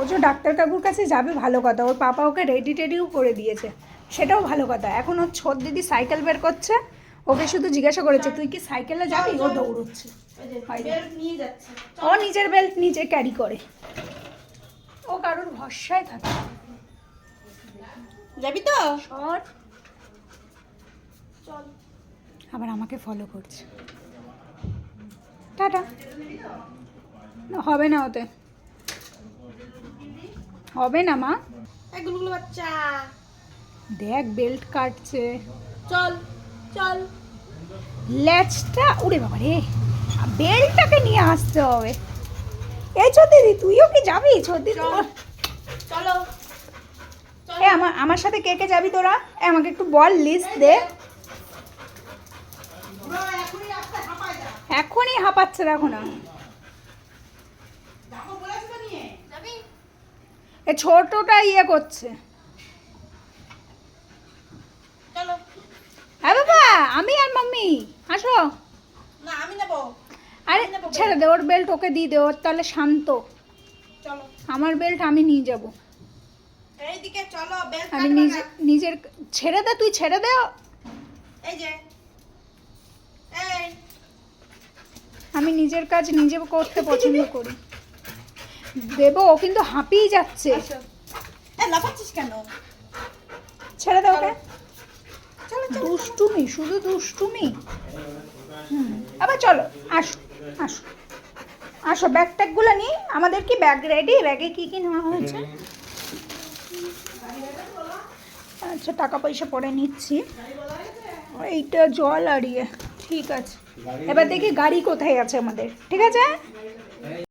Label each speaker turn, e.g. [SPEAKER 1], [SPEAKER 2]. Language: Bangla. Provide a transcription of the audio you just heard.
[SPEAKER 1] ও যে ডাক্তার কাকুর কাছে যাবে ভালো কথা, ওর পাপা ওকে রেডি টেডিও করে দিয়েছে, সেটাও ভালো কথা। এখন ওর ছোট দিদি সাইকেল বের করছে, ওকে শুধু জিজ্ঞাসা করেছে তুই কি সাইকেলে যাবি, ও দৌড়চ্ছে। ও নিজের বেল্ট নিজে ক্যারি করে, ও কারোর ভরসায় থাকে।
[SPEAKER 2] যাবি তো?
[SPEAKER 1] শট আবার আমাকে ফলো করছে। টাটা। হবে না, ওতে হবে না মা।
[SPEAKER 2] গুলগুলো বাচ্চা,
[SPEAKER 1] দেখ বেল্ট কাটছে।
[SPEAKER 2] চল চল।
[SPEAKER 1] ল্যাচটা উড়ে বাবা রে, বেল্টটাকে নিয়ে আসতে হবে। এই ছো দিদি, তুইও কি যাবি? ছো দিদি
[SPEAKER 2] চলো।
[SPEAKER 1] এ আমার সাথে কে কে যাবি তোরা? আমাকে একটু বল, লিস্ট দে। এখনই হাঁপাচ্ছে, দেখো না। এ ছোটটা ইয়ে করছে।
[SPEAKER 2] চলো।
[SPEAKER 1] হ্যাঁ বাবা, আমি আর মাম্মি আসো।
[SPEAKER 2] না আমি নেবো।
[SPEAKER 1] আরে ছেড়ে দে, ওর বেল্ট ওকে দিয়ে দে, ওর তাহলে শান্ত।
[SPEAKER 2] চলো।
[SPEAKER 1] আমার বেল্ট আমি নিয়ে যাব।
[SPEAKER 2] এইদিকে চলো, বেল্ট
[SPEAKER 1] আমি নিজের ছেড়ে দে, তুই ছেড়ে দে।
[SPEAKER 2] এই যে এই
[SPEAKER 1] আমি নিজের কাজ নিজে করতে পছন্দ করি। দেবো, ও কিন্তু হাঁপিয়ে যাচ্ছে।
[SPEAKER 2] লাফাচ্ছিস কেন?
[SPEAKER 1] ছেড়ে দে ওকে। দুষ্টুমি, শুধু দুষ্টুমি। আবার চলো, আসো আসো আসো, ব্যাগ ট্যাগগুলো নিই। আমাদের কি ব্যাগ রেডি? ব্যাগে কি কি নেওয়া হয়েছে? আচ্ছা, টাকা পয়সা পরে নিচ্ছি। এইটা জল আর ইয়ে, ঠিক আছে। এবার দেখি গাড়ি কোথায় আছে আমাদের, ঠিক আছে।